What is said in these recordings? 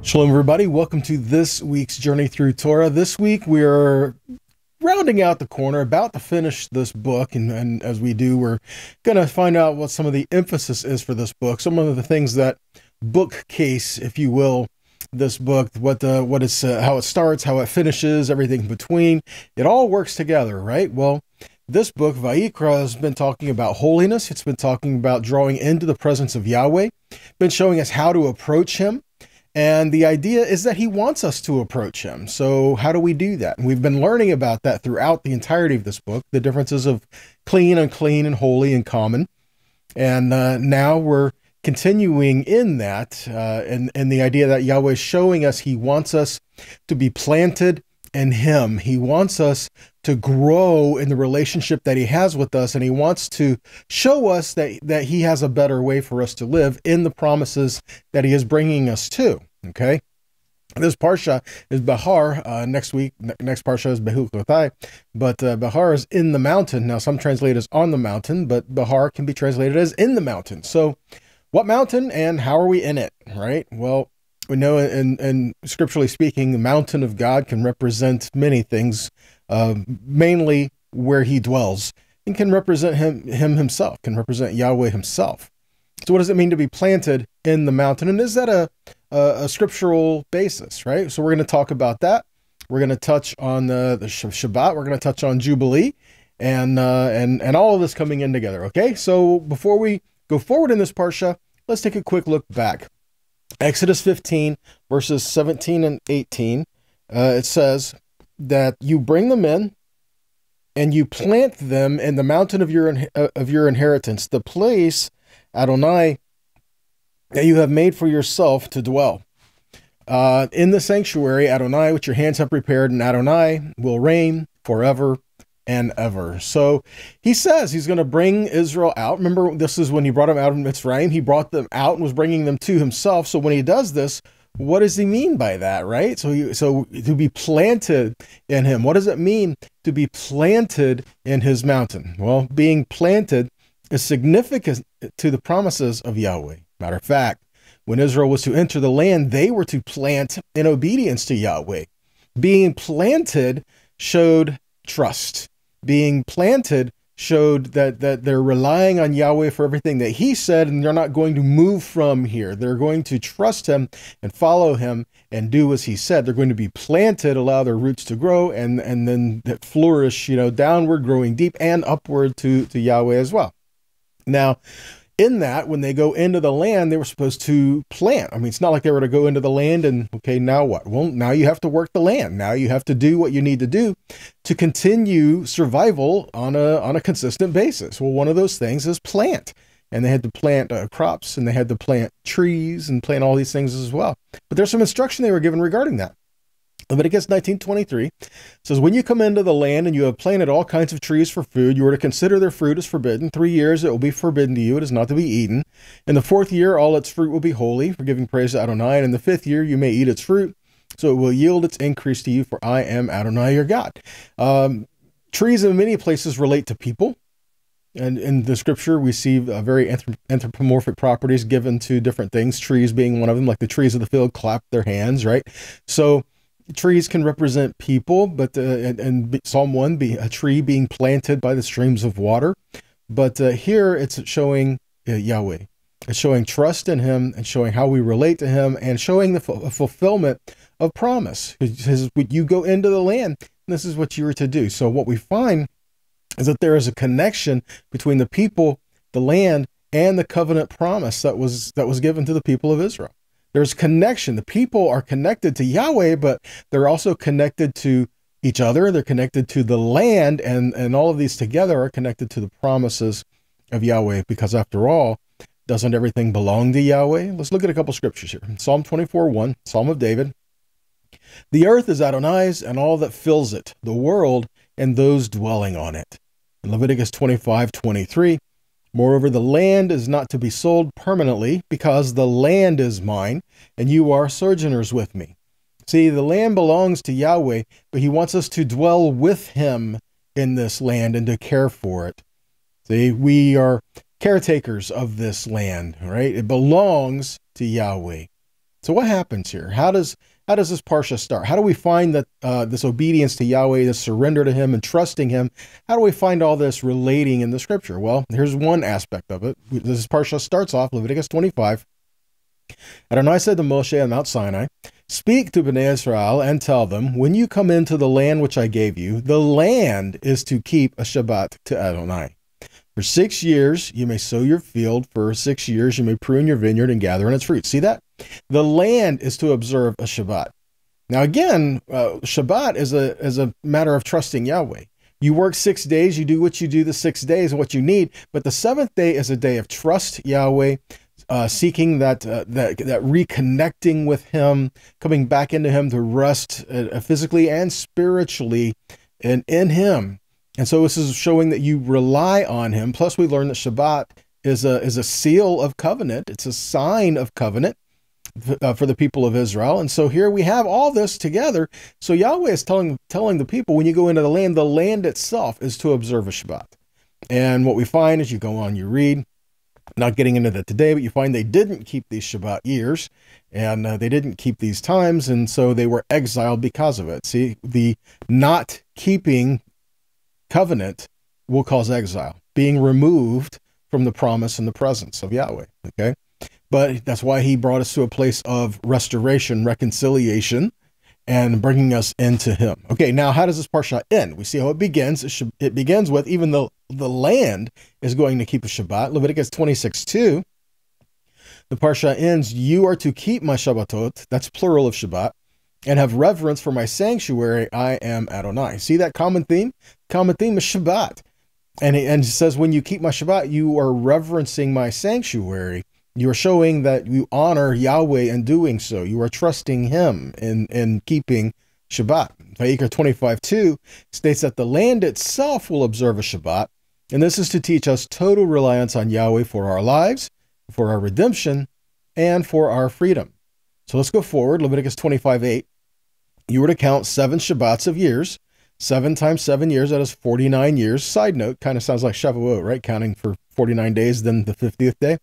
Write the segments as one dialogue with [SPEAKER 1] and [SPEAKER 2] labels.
[SPEAKER 1] Shalom, everybody. Welcome to this week's Journey Through Torah. This week, we're rounding out the corner, about to finish this book. And as we do, we're going to find out what some of the emphasis is for this book. Some of the things that bookcase, if you will, this book, how it starts, how it finishes, everything in between. It all works together, right? Well, this book, Vayikra, has been talking about holiness. It's been talking about drawing into the presence of Yahweh, been showing us how to approach him. And the idea is that he wants us to approach him. So how do we do that? And we've been learning about that throughout the entirety of this book, the differences of clean, unclean, and holy and common. And now we're continuing in that, and the idea that Yahweh is showing us he wants us to be planted in him. He wants us to grow in the relationship that he has with us, and he wants to show us that he has a better way for us to live in the promises that he is bringing us to. Okay, this parsha is Behar. Next parsha is Behar, but Behar is in the mountain. Now, some translate as on the mountain, but Behar can be translated as in the mountain. So, what mountain and how are we in it? Right? Well, we know, in scripturally speaking, the mountain of God can represent many things, mainly where he dwells, and can represent him himself, can represent Yahweh himself. So what does it mean to be planted in the mountain? And is that a scriptural basis, right? So we're going to talk about that. We're going to touch on the Shabbat. We're going to touch on Jubilee and all of this coming in together, okay? So before we go forward in this parsha, let's take a quick look back. Exodus 15, verses 17 and 18, it says that you bring them in and you plant them in the mountain of your inheritance, the place, Adonai, that you have made for yourself to dwell. In the sanctuary, Adonai, which your hands have prepared, and Adonai will reign forever and ever. So he says he's going to bring Israel out. Remember, this is when he brought them out of Mitzrayim. He brought them out and was bringing them to himself. So when he does this, what does he mean by that, right? So to be planted in him. What does it mean to be planted in his mountain? Well, being planted is significant to the promises of Yahweh. Matter of fact, when Israel was to enter the land, they were to plant in obedience to Yahweh. Being planted showed trust. Being planted showed that they're relying on Yahweh for everything that he said, and they're not going to move from here. They're going to trust him and follow him and do as he said. They're going to be planted, allow their roots to grow, and then flourish, downward, growing deep and upward to Yahweh as well. Now, in that, when they go into the land, they were supposed to plant. I mean, it's not like they were to go into the land and, okay, now what? Well, now you have to work the land. Now you have to do what you need to do to continue survival on a consistent basis. Well, one of those things is plant. And they had to plant crops, and they had to plant trees and plant all these things as well. But there's some instruction they were given regarding that. Leviticus 19:23 says, when you come into the land and you have planted all kinds of trees for food, you are to consider their fruit as forbidden. 3 years it will be forbidden to you. It is not to be eaten. In the 4th year, all its fruit will be holy, for giving praise to Adonai. And in the 5th year, you may eat its fruit, so it will yield its increase to you, for I am Adonai your God. Trees in many places relate to people. And in the scripture, we see very anthropomorphic properties given to different things, trees being one of them, like the trees of the field clap their hands, right? So trees can represent people, but and Psalm 1, a tree being planted by the streams of water. But here it's showing Yahweh. It's showing trust in him and showing how we relate to him and showing the fulfillment of promise. It says, when you go into the land, this is what you are to do. So what we find is that there is a connection between the people, the land, and the covenant promise that was given to the people of Israel. There's connection. The people are connected to Yahweh, but they're also connected to each other. They're connected to the land, and all of these together are connected to the promises of Yahweh, because after all, doesn't everything belong to Yahweh? Let's look at a couple scriptures here. Psalm 24:1, Psalm of David. The earth is Adonai's and all that fills it, the world and those dwelling on it. In Leviticus 25:23, moreover, the land is not to be sold permanently, because the land is mine, and you are sojourners with me. See, the land belongs to Yahweh, but he wants us to dwell with him in this land and to care for it. See, we are caretakers of this land, right? It belongs to Yahweh. So what happens here? How does this parsha start? How do we find that this obedience to Yahweh, this surrender to Him and trusting Him? How do we find all this relating in the Scripture? Well, here's one aspect of it. This parsha starts off, Leviticus 25. Adonai said to Moshe on Mount Sinai, "Speak to Bnei Israel and tell them, when you come into the land which I gave you, the land is to keep a Shabbat to Adonai. For 6 years you may sow your field. For 6 years you may prune your vineyard and gather in its fruit." See that? The land is to observe a Shabbat. Now again, Shabbat is a matter of trusting Yahweh. You work 6 days, you do what you do the 6 days, what you need, but the seventh day is a day of trust Yahweh, seeking that reconnecting with Him, coming back into Him to rest physically and spiritually and in Him. And so this is showing that you rely on Him. Plus, we learn that Shabbat is a seal of covenant. It's a sign of covenant for the people of Israel. And so here we have all this together. So Yahweh is telling the people, when you go into the land itself is to observe a Shabbat. And what we find as you go on, you read, not getting into that today, but you find they didn't keep these Shabbat years, and they didn't keep these times, and so they were exiled because of it. See, the not keeping covenant will cause exile, being removed from the promise and the presence of Yahweh, okay? But that's why He brought us to a place of restoration, reconciliation, and bringing us into Him. Okay, now how does this parsha end? We see how it begins. It begins with, even though the land is going to keep a Shabbat, Leviticus 26:2, the parsha ends, "You are to keep my Shabbatot," that's plural of Shabbat, "and have reverence for my sanctuary. I am Adonai." See that common theme? Common theme is Shabbat. And it says, when you keep my Shabbat, you are reverencing my sanctuary. You are showing that you honor Yahweh in doing so. You are trusting Him in keeping Shabbat. Vayikra 25:2 states that the land itself will observe a Shabbat, and this is to teach us total reliance on Yahweh for our lives, for our redemption, and for our freedom. So let's go forward. Leviticus 25:8. You were to count 7 Shabbats of years. 7 times 7 years, that is 49 years. Side note, kind of sounds like Shavuot, right? Counting for 49 days, then the 50th day.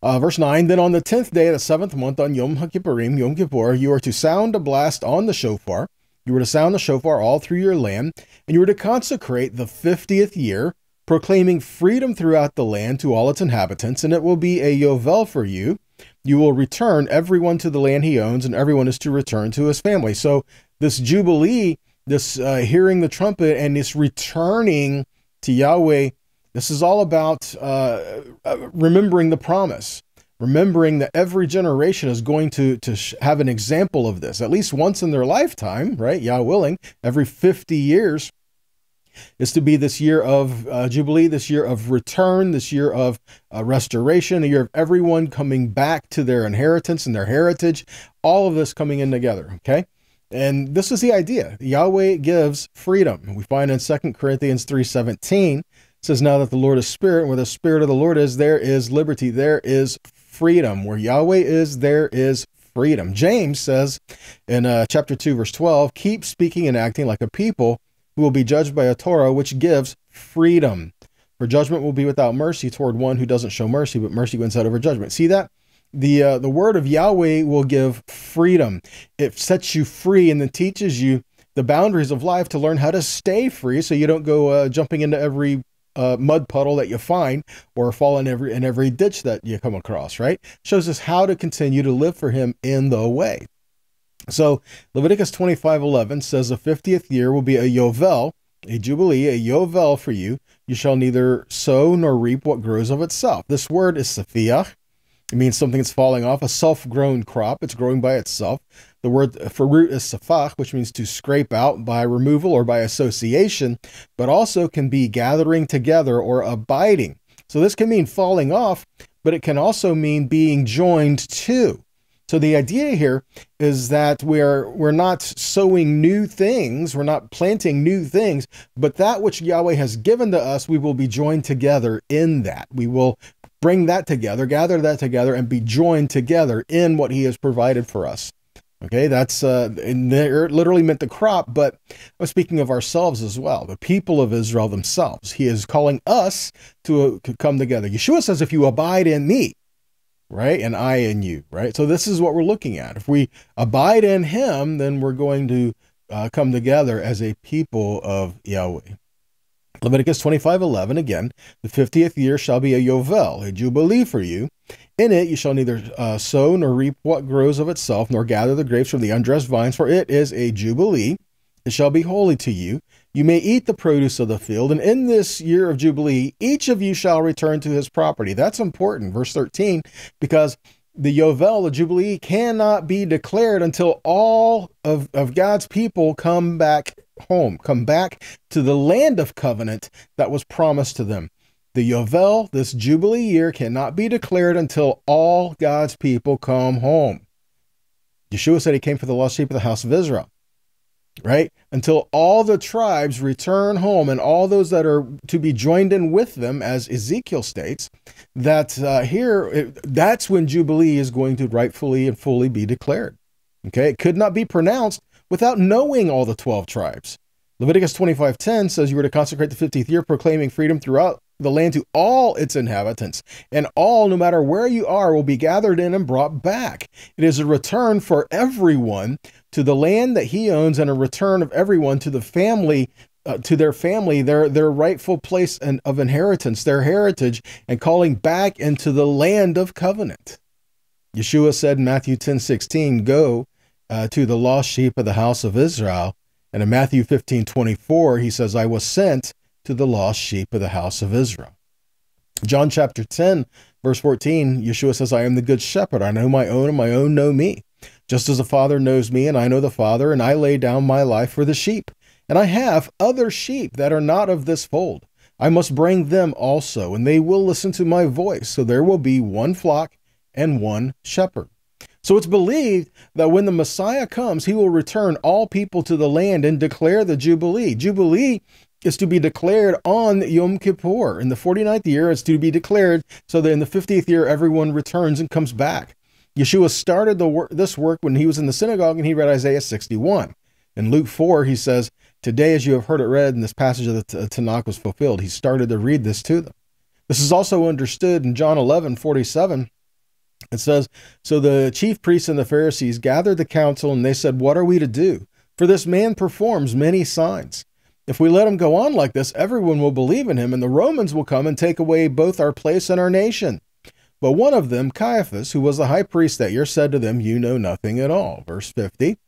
[SPEAKER 1] Verse 9, "Then on the 10th day of the 7th month, on Yom HaKippurim, Yom Kippur, you are to sound a blast on the shofar. You were to sound the shofar all through your land, and you were to consecrate the 50th year, proclaiming freedom throughout the land to all its inhabitants, and it will be a yovel for you. You will return everyone to the land he owns, and everyone is to return to his family." So this Jubilee, this hearing the trumpet, and this returning to Yahweh, this is all about remembering the promise, remembering that every generation is going to have an example of this, at least once in their lifetime, right? Yah willing, every 50 years is to be this year of Jubilee, this year of return, this year of restoration, a year of everyone coming back to their inheritance and their heritage, all of this coming in together, okay? And this is the idea. Yahweh gives freedom. We find in 2 Corinthians 3:17, says, "Now that the Lord is Spirit, and where the Spirit of the Lord is, there is liberty, there is freedom." Where Yahweh is, there is freedom. James says in chapter 2, verse 12, "Keep speaking and acting like a people who will be judged by a Torah which gives freedom. For judgment will be without mercy toward one who doesn't show mercy, but mercy wins out over judgment." See that? The word of Yahweh will give freedom. It sets you free and then teaches you the boundaries of life to learn how to stay free, so you don't go jumping into every mud puddle that you find, or fall in every ditch that you come across, right? Shows us how to continue to live for Him in the way. So Leviticus 25:11 says, "The 50th year will be a yovel," a jubilee, a yovel for you. "You shall neither sow nor reap what grows of itself." This word is safiach. It means something that's falling off, a self-grown crop. It's growing by itself. The word for root is safach, which means to scrape out by removal or by association, but also can be gathering together or abiding. So this can mean falling off, but it can also mean being joined to. So the idea here is that we're not sowing new things, we're not planting new things, but that which Yahweh has given to us, we will be joined together in that. We will bring that together, gather that together, and be joined together in what He has provided for us. Okay, that's literally meant the crop, but I was speaking of ourselves as well, the people of Israel themselves. He is calling us to come together. Yeshua says, "If you abide in me, right? And I in you, right? So this is what we're looking at. If we abide in him, then we're going to come together as a people of Yahweh. Leviticus 25:11, again, the 50th year shall be a Yovel, a Jubilee for you. In it you shall neither sow nor reap what grows of itself, nor gather the grapes from the undressed vines, for it is a Jubilee. It shall be holy to you. You may eat the produce of the field, and in this year of Jubilee, each of you shall return to his property. That's important, verse 13, because the Yovel, the Jubilee, cannot be declared until all of God's people come back home, come back to the land of covenant that was promised to them. The Yovel, this Jubilee year, cannot be declared until all God's people come home. Yeshua said he came for the lost sheep of the house of Israel, right? Until all the tribes return home and all those that are to be joined in with them, as Ezekiel states, that that's when Jubilee is going to rightfully and fully be declared. Okay, it could not be pronounced without knowing all the 12 tribes. Leviticus 25:10 says you were to consecrate the 50th year, proclaiming freedom throughout the land to all its inhabitants, and all, no matter where you are, will be gathered in and brought back. It is a return for everyone to the land that he owns, and a return of everyone to the family, to their family, their rightful place of inheritance, their heritage, and calling back into the land of covenant. Yeshua said in Matthew 10:16, go to the lost sheep of the house of Israel. And in Matthew 15:24, he says, I was sent to the lost sheep of the house of Israel. John chapter 10, verse 14, Yeshua says, I am the good shepherd. I know my own, and my own know me. Just as the Father knows me, and I know the Father, and I lay down my life for the sheep. And I have other sheep that are not of this fold. I must bring them also, and they will listen to my voice. So there will be one flock and one shepherd. So it's believed that when the Messiah comes, he will return all people to the land and declare the Jubilee. Jubilee is to be declared on Yom Kippur. In the 49th year, it's to be declared so that in the 50th year, everyone returns and comes back. Yeshua started this work when he was in the synagogue and he read Isaiah 61. In Luke 4, he says, today, as you have heard it read, and this passage of the Tanakh was fulfilled, he started to read this to them. This is also understood in John 11:47. It says, so the chief priests and the Pharisees gathered the council, and they said, what are we to do? For this man performs many signs. If we let him go on like this, everyone will believe in him, and the Romans will come and take away both our place and our nation. But one of them, Caiaphas, who was the high priest that year, said to them, you know nothing at all. Verse 50,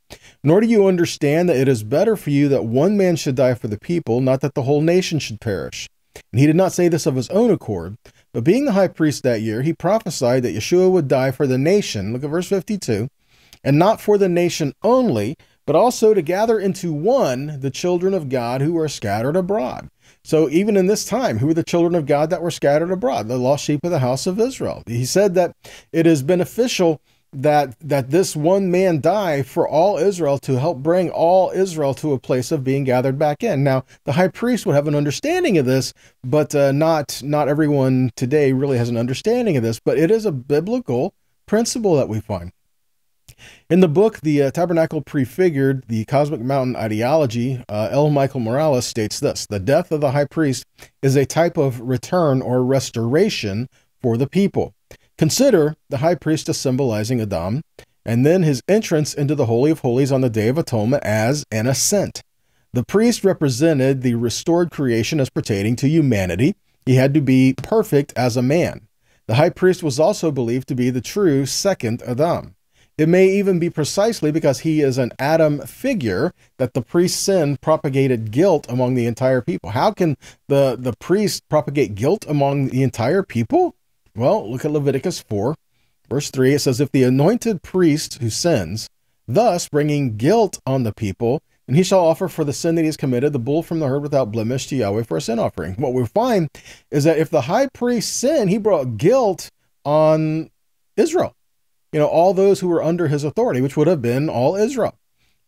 [SPEAKER 1] nor do you understand that it is better for you that one man should die for the people, not that the whole nation should perish. And he did not say this of his own accord, but being the high priest that year, he prophesied that Yeshua would die for the nation. Look at verse 52. And not for the nation only, but also to gather into one the children of God who are scattered abroad. So even in this time, who are the children of God that were scattered abroad? The lost sheep of the house of Israel. He said that it is beneficial that this one man die for all Israel to help bring all Israel to a place of being gathered back in. Now, the high priest would have an understanding of this, but not everyone today really has an understanding of this. But it is a biblical principle that we find. In the book, The Tabernacle Prefigured, the Cosmic Mountain Ideology, L. Michael Morales states this: the death of the high priest is a type of return or restoration for the people. Consider the high priest as symbolizing Adam, and then his entrance into the Holy of Holies on the Day of Atonement as an ascent. The priest represented the restored creation as pertaining to humanity. He had to be perfect as a man. The high priest was also believed to be the true second Adam. It may even be precisely because he is an Adam figure that the priest's sin propagated guilt among the entire people. How can the priest propagate guilt among the entire people? Well, look at Leviticus 4, verse 3. It says, if the anointed priest who sins, thus bringing guilt on the people, and he shall offer for the sin that he has committed the bull from the herd without blemish to Yahweh for a sin offering. What we find is that if the high priest sinned, he brought guilt on Israel. All those who were under his authority, which would have been all Israel.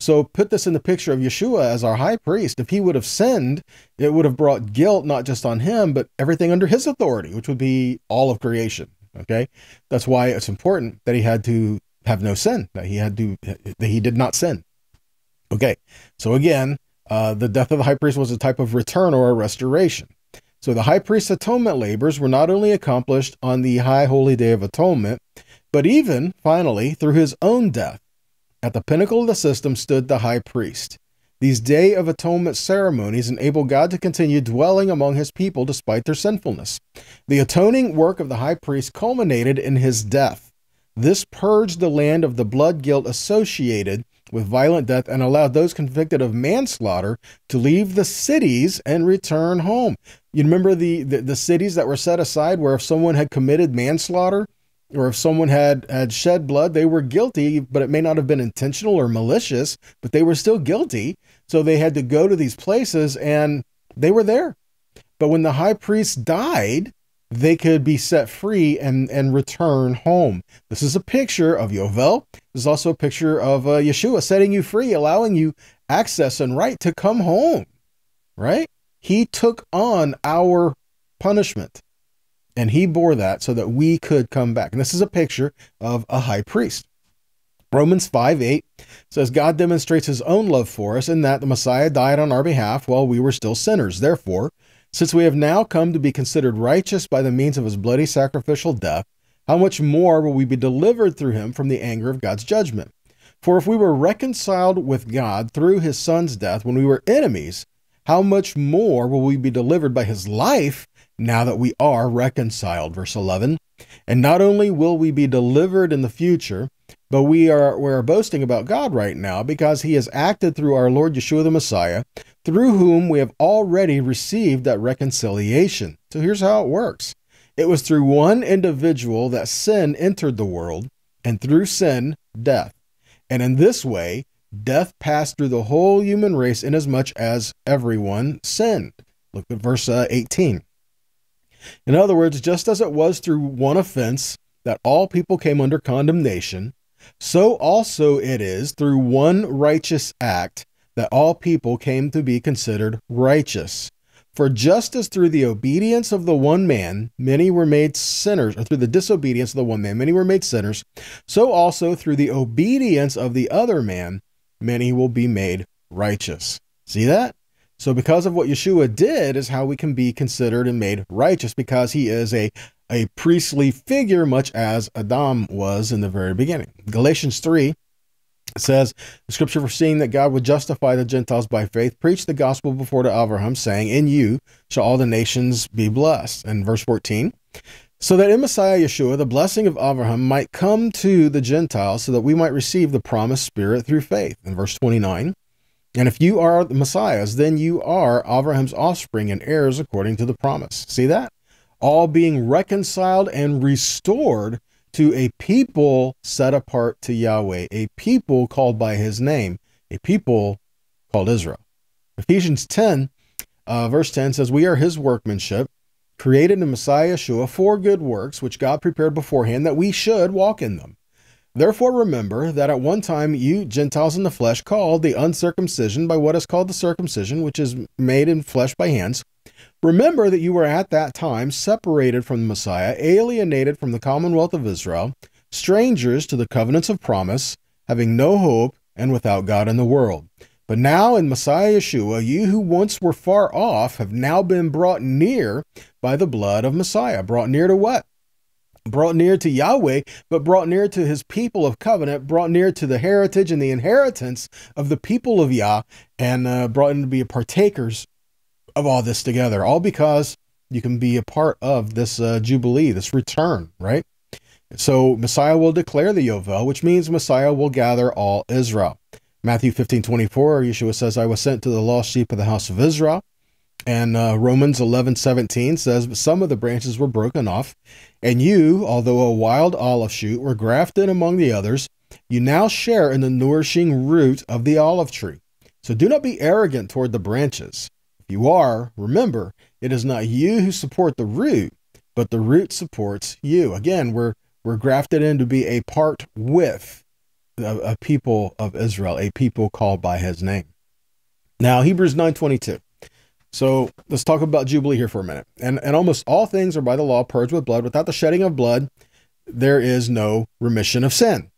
[SPEAKER 1] So put this in the picture of Yeshua as our high priest. If he would have sinned, it would have brought guilt not just on him, but everything under his authority, which would be all of creation. Okay, that's why it's important that he had to have no sin, that he did not sin. Okay, so again, the death of the high priest was a type of return or a restoration. So the high priest's atonement labors were not only accomplished on the high holy day of atonement, but even, finally, through his own death. At the pinnacle of the system stood the high priest. These Day of Atonement ceremonies enable God to continue dwelling among his people despite their sinfulness. The atoning work of the high priest culminated in his death. This purged the land of the blood guilt associated with violent death and allowed those convicted of manslaughter to leave the cities and return home. You remember the cities that were set aside where if someone had committed manslaughter or if someone had shed blood, they were guilty, but it may not have been intentional or malicious, but they were still guilty. So they had to go to these places and they were there. But when the high priest died, they could be set free and return home. This is a picture of Yovel. This is also a picture of Yeshua setting you free, allowing you access and right to come home, right? He took on our punishment and he bore that so that we could come back. And this is a picture of a high priest. Romans 5:8 says, God demonstrates his own love for us in that the Messiah died on our behalf while we were still sinners. Therefore, since we have now come to be considered righteous by the means of his bloody sacrificial death, how much more will we be delivered through him from the anger of God's judgment? For if we were reconciled with God through his son's death when we were enemies, how much more will we be delivered by his life now that we are reconciled? Verse 11, and not only will we be delivered in the future, but we're boasting about God right now because he has acted through our Lord Yeshua the Messiah, through whom we have already received that reconciliation. So here's how it works. It was through one individual that sin entered the world, and through sin, death. And in this way, death passed through the whole human race inasmuch as everyone sinned. Look at verse 18. In other words, just as it was through one offense that all people came under condemnation, so also it is through one righteous act that all people came to be considered righteous. For just as through the obedience of the one man, many were made sinners, or through the disobedience of the one man, many were made sinners, so also through the obedience of the other man, many will be made righteous. See that? So because of what Yeshua did is how we can be considered and made righteous, because he is a priestly figure, much as Adam was in the very beginning. Galatians 3 says, the scripture foreseeing that God would justify the Gentiles by faith, preached the gospel before to Abraham, saying, in you shall all the nations be blessed. And verse 14, so that in Messiah Yeshua, the blessing of Abraham might come to the Gentiles so that we might receive the promised Spirit through faith. In verse 29, and if you are the Messiahs, then you are Abraham's offspring and heirs according to the promise. See that? All being reconciled and restored to a people set apart to Yahweh, a people called by his name, a people called Israel. Ephesians 10, verse 10 says, we are his workmanship, created in Messiah Yeshua for good works, which God prepared beforehand that we should walk in them. Therefore remember that at one time you Gentiles in the flesh called the uncircumcision by what is called the circumcision, which is made in flesh by hands. Remember that you were at that time separated from the Messiah, alienated from the commonwealth of Israel, strangers to the covenants of promise, having no hope and without God in the world. But now in Messiah Yeshua, you who once were far off have now been brought near by the blood of Messiah. Brought near to what? Brought near to Yahweh, but brought near to his people of covenant, brought near to the heritage and the inheritance of the people of Yah, and brought in to be partakers of all this together, all because you can be a part of this Jubilee, this return, right? So Messiah will declare the Yovel, which means Messiah will gather all Israel. Matthew 15:24, Yeshua says, I was sent to the lost sheep of the house of Israel. And Romans 11:17 says, but some of the branches were broken off, and you, although a wild olive shoot, were grafted among the others. You now share in the nourishing root of the olive tree. So do not be arrogant toward the branches. If you are, remember, it is not you who support the root, but the root supports you. Again, we're grafted in to be a part with a people of Israel, a people called by his name. Now, Hebrews 9:22. So let's talk about Jubilee here for a minute. And almost all things are by the law purged with blood. Without the shedding of blood, there is no remission of sin.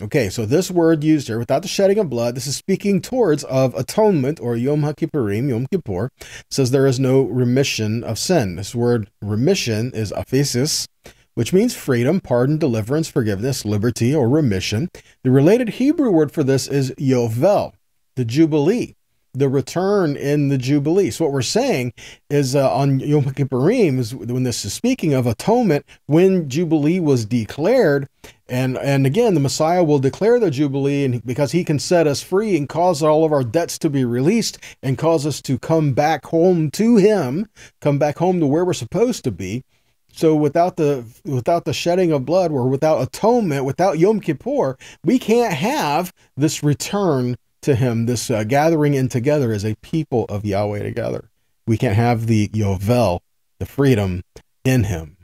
[SPEAKER 1] Okay, so this word used here, without the shedding of blood, this is speaking towards of atonement, or Yom HaKippurim, Yom Kippur, says there is no remission of sin. This word remission is aphesis, which means freedom, pardon, deliverance, forgiveness, liberty, or remission. The related Hebrew word for this is yovel, the Jubilee, the return in the Jubilee. So what we're saying is on Yom Kippurim, is when this is speaking of atonement, when Jubilee was declared, and again, the Messiah will declare the Jubilee, and because he can set us free and cause all of our debts to be released and cause us to come back home to him, come back home to where we're supposed to be. So without the shedding of blood, or without atonement, without Yom Kippur, we can't have this return to him, this gathering in together as a people of Yahweh together. We can't have the Yovel, the freedom in him,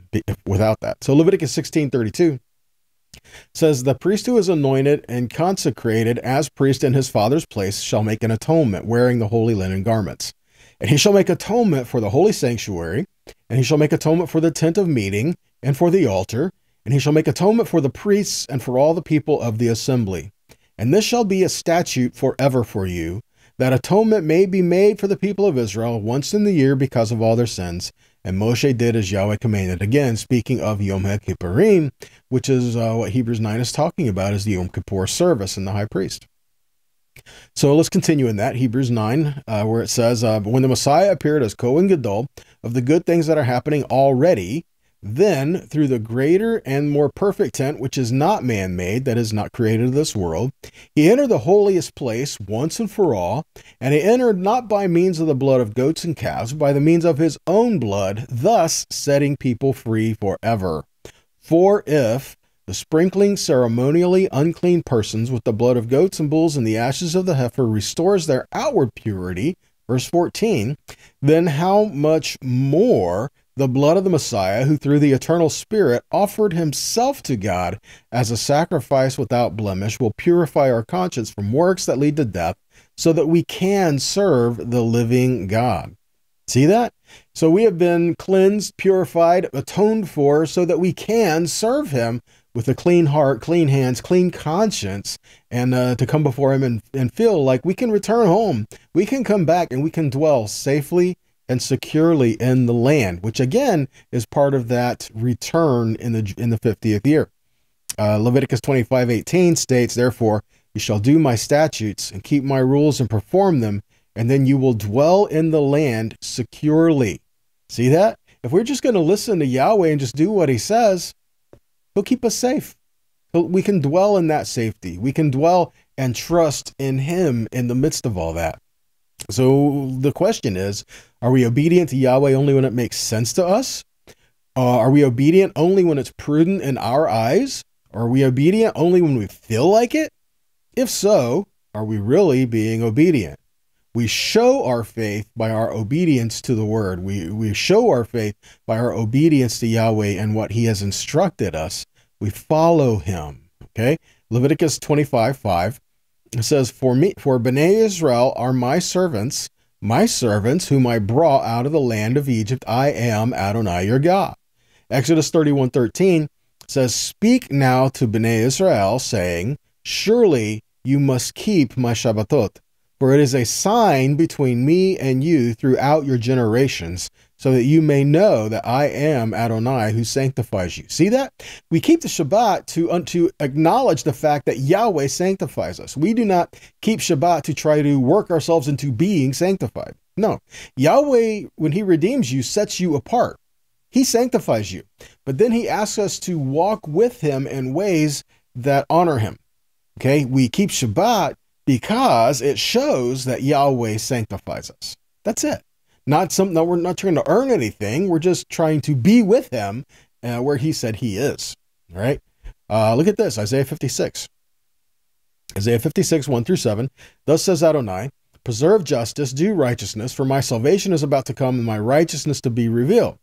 [SPEAKER 1] without that. So Leviticus 16:32 says, the priest who is anointed and consecrated as priest in his father's place shall make an atonement, wearing the holy linen garments. And he shall make atonement for the holy sanctuary, and he shall make atonement for the tent of meeting, and for the altar, and he shall make atonement for the priests and for all the people of the assembly. And this shall be a statute forever for you, that atonement may be made for the people of Israel once in the year because of all their sins. And Moshe did as Yahweh commanded. Again, speaking of Yom HaKippurim, which is what Hebrews 9 is talking about, is the Yom Kippur service in the high priest. So let's continue in that, Hebrews 9, where it says, when the Messiah appeared as Kohen Gadol of the good things that are happening already, then through the greater and more perfect tent, which is not man-made, that is not created of this world, he entered the holiest place once and for all, and he entered not by means of the blood of goats and calves, but by the means of his own blood, thus setting people free forever. For if the sprinkling ceremonially unclean persons with the blood of goats and bulls and the ashes of the heifer restores their outward purity, verse 14, then how much more the blood of the Messiah, who through the eternal Spirit offered himself to God as a sacrifice without blemish, will purify our conscience from works that lead to death, so that we can serve the living God. See that? So we have been cleansed, purified, atoned for, so that we can serve him with a clean heart, clean hands, clean conscience, and to come before him and feel like we can return home. We can come back and we can dwell safely and securely in the land, which again is part of that return in the 50th year. Leviticus 25:18 states, therefore, you shall do my statutes and keep my rules and perform them, and then you will dwell in the land securely. See that? If we're just going to listen to Yahweh and just do what he says, he'll keep us safe. We can dwell in that safety. We can dwell and trust in him in the midst of all that. So the question is, are we obedient to Yahweh only when it makes sense to us? Are we obedient only when it's prudent in our eyes? Are we obedient only when we feel like it? If so, are we really being obedient? We show our faith by our obedience to the word. We show our faith by our obedience to Yahweh and what he has instructed us. We follow him. Okay? Leviticus 25:5. It says, for Bnei Israel are my servants whom I brought out of the land of Egypt. I am Adonai your God. Exodus 31:13 says, speak now to Bnei Israel, saying, surely you must keep my Shabbatot, for it is a sign between me and you throughout your generations, so that you may know that I am Adonai who sanctifies you. See that? We keep the Shabbat to acknowledge the fact that Yahweh sanctifies us. We do not keep Shabbat to try to work ourselves into being sanctified. No. Yahweh, when he redeems you, sets you apart. He sanctifies you. But then he asks us to walk with him in ways that honor him. Okay? We keep Shabbat because it shows that Yahweh sanctifies us. That's it. Not something that we're not trying to earn anything. We're just trying to be with him where he said he is. All right. Look at this. Isaiah 56. Isaiah 56, 1-7. Thus says Adonai, preserve justice, do righteousness, for my salvation is about to come and my righteousness to be revealed.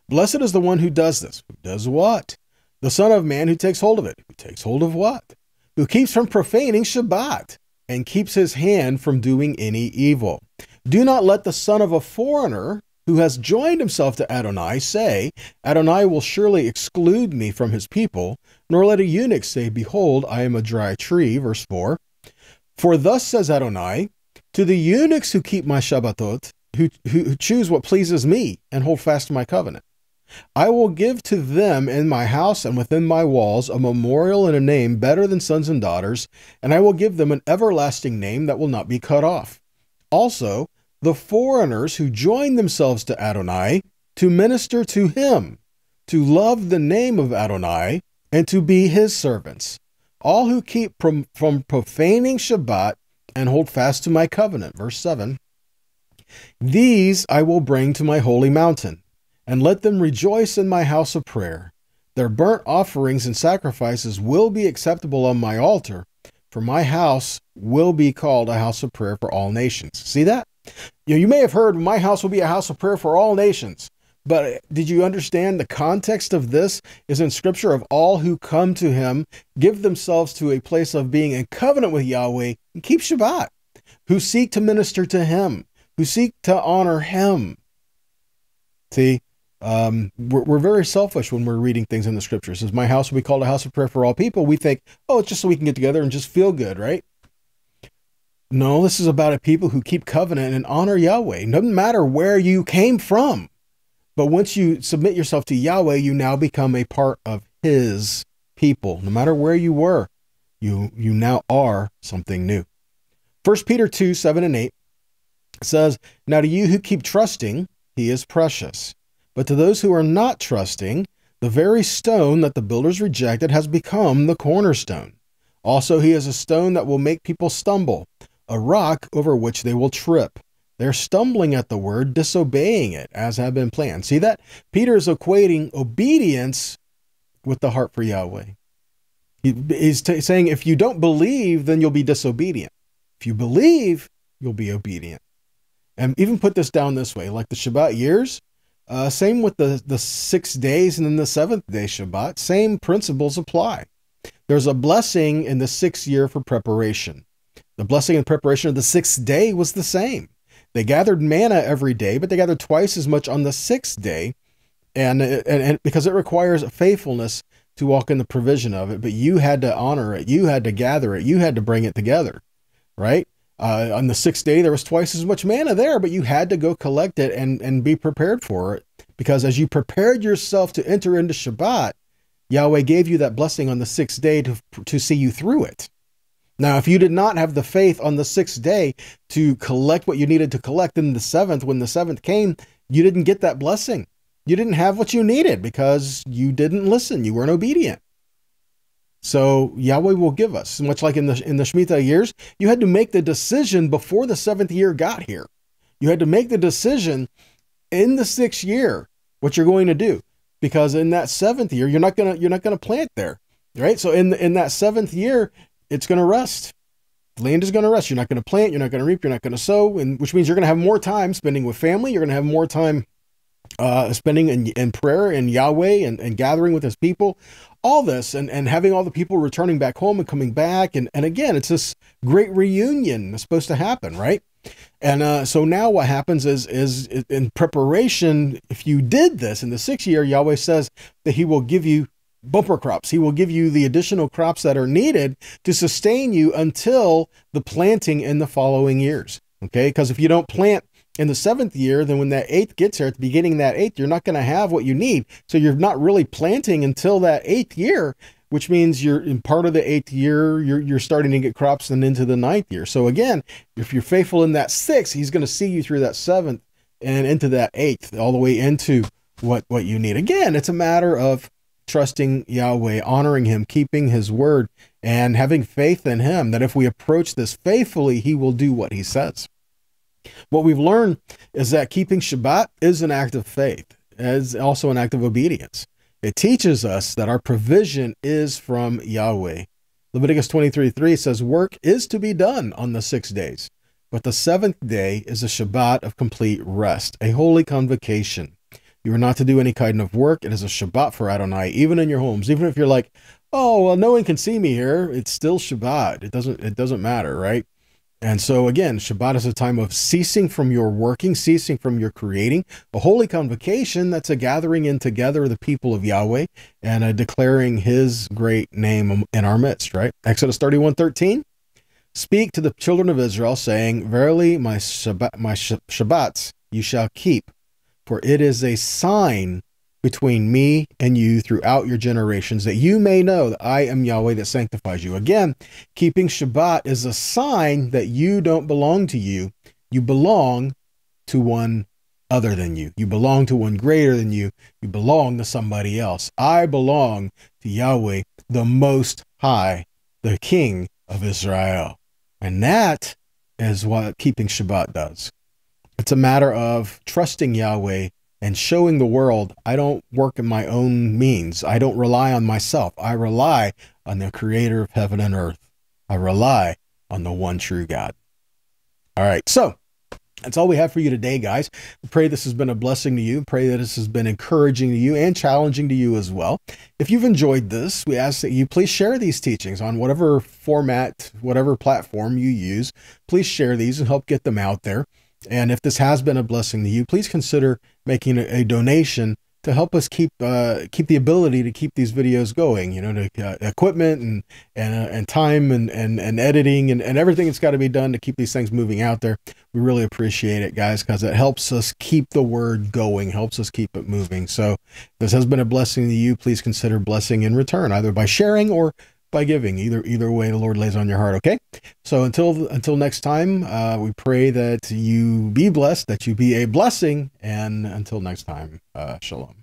[SPEAKER 1] Blessed is the one who does this. Who does what? The Son of Man who takes hold of it. Who takes hold of what? Who keeps from profaning Shabbat and keeps his hand from doing any evil. Do not let the son of a foreigner who has joined himself to Adonai, say, Adonai will surely exclude me from his people, nor let a eunuch say, behold, I am a dry tree. Verse 4. For thus says Adonai, to the eunuchs who keep my Shabbatot, who choose what pleases me and hold fast to my covenant, I will give to them in my house and within my walls a memorial and a name better than sons and daughters, and I will give them an everlasting name that will not be cut off. Also, the foreigners who join themselves to Adonai to minister to him, to love the name of Adonai, and to be his servants, all who keep from profaning Shabbat and hold fast to my covenant. Verse 7. These I will bring to my holy mountain, and let them rejoice in my house of prayer. Their burnt offerings and sacrifices will be acceptable on my altar, for my house will be called a house of prayer for all nations. See that? You may have heard, my house will be a house of prayer for all nations. But did you understand the context of this is in Scripture of all who come to him, give themselves to a place of being in covenant with Yahweh, and keep Shabbat, who seek to minister to him, who seek to honor him. See? We're very selfish when we're reading things in the Scriptures. It says, my house will be called a house of prayer for all people. We think, oh, it's just so we can get together and just feel good, right? No, this is about a people who keep covenant and honor Yahweh. It doesn't matter where you came from. But once you submit yourself to Yahweh, you now become a part of his people. No matter where you were, you now are something new. 1 Peter 2, 7 and 8 says, now to you who keep trusting, he is precious. But to those who are not trusting, the very stone that the builders rejected has become the cornerstone. Also, he is a stone that will make people stumble, a rock over which they will trip. They're stumbling at the word, disobeying it, as have been planned. See that? Peter is equating obedience with the heart for Yahweh. He's saying, if you don't believe, then you'll be disobedient. If you believe, you'll be obedient. And even put this down this way, like the Shabbat years, same with the 6 days and then the 7th day Shabbat, same principles apply. There's a blessing in the 6th year for preparation. The blessing and preparation of the 6th day was the same. They gathered manna every day, but they gathered twice as much on the 6th day, and because it requires faithfulness to walk in the provision of it, but you had to honor it, you had to gather it, you had to bring it together, right? On the 6th day, there was twice as much manna there, but you had to go collect it and be prepared for it, because as you prepared yourself to enter into Shabbat, Yahweh gave you that blessing on the 6th day to see you through it. Now, if you did not have the faith on the 6th day to collect what you needed to collect in the 7th, when the 7th came, you didn't get that blessing. You didn't have what you needed because you didn't listen. You weren't obedient. So Yahweh will give us, much like in the Shemitah years, you had to make the decision before the 7th year got here. You had to make the decision in the 6th year what you're going to do, because in that 7th year you're not gonna plant there, right? So in that 7th year, it's going to rest. The land is going to rest. You're not going to plant. You're not going to reap. You're not going to sow, and which means you're going to have more time spending with family. You're going to have more time spending in prayer and Yahweh and gathering with his people. All this and having all the people returning back home and coming back. And again, it's this great reunion that's supposed to happen, right? And so now what happens is in preparation, if you did this in the 6th year, Yahweh says that he will give you bumper crops. He will give you the additional crops that are needed to sustain you until the planting in the following years. Okay? Because if you don't plant in the 7th year, then when that 8th gets here, at the beginning of that 8th, you're not going to have what you need. So you're not really planting until that 8th year, which means you're in part of the 8th year, you're starting to get crops and into the 9th year. So again, if you're faithful in that 6th, he's going to see you through that 7th and into that 8th, all the way into what you need. Again, it's a matter of trusting Yahweh, honoring him, keeping his word, and having faith in him, that if we approach this faithfully, he will do what he says. What we've learned is that keeping Shabbat is an act of faith, as also an act of obedience. It teaches us that our provision is from Yahweh. Leviticus 23:3 says, work is to be done on the 6 days, but the 7th day is a Shabbat of complete rest, a holy convocation. You are not to do any kind of work. It is a Shabbat for Adonai, even in your homes. Even if you're like, oh, well, no one can see me here, it's still Shabbat. It doesn't matter, right? And so again, Shabbat is a time of ceasing from your working, ceasing from your creating, a holy convocation that's a gathering in together of the people of Yahweh and declaring his great name in our midst, right? Exodus 31:13. Speak to the children of Israel, saying, verily my Shabbats you shall keep, for it is a sign between me and you throughout your generations, that you may know that I am Yahweh that sanctifies you. Again, keeping Shabbat is a sign that you don't belong to you. You belong to one other than you. You belong to one greater than you. You belong to somebody else. I belong to Yahweh, the Most High, the King of Israel. And that is what keeping Shabbat does. It's a matter of trusting Yahweh and showing the world I don't work in my own means. I don't rely on myself. I rely on the creator of heaven and earth. I rely on the one true God. All right, so that's all we have for you today, guys. I pray this has been a blessing to you. Pray that this has been encouraging to you and challenging to you as well. If you've enjoyed this, we ask that you please share these teachings on whatever format, whatever platform you use. Please share these and help get them out there. And if this has been a blessing to you, please consider making a donation to help us keep the ability to keep these videos going, you know, to equipment and time and editing and everything that's got to be done to keep these things moving out there. We really appreciate it, guys, because it helps us keep the word going, helps us keep it moving. So if this has been a blessing to you, please consider blessing in return, either by sharing or by giving. Either way the Lord lays on your heart. Okay, so until next time, we pray that you be blessed, that you be a blessing, and until next time, shalom.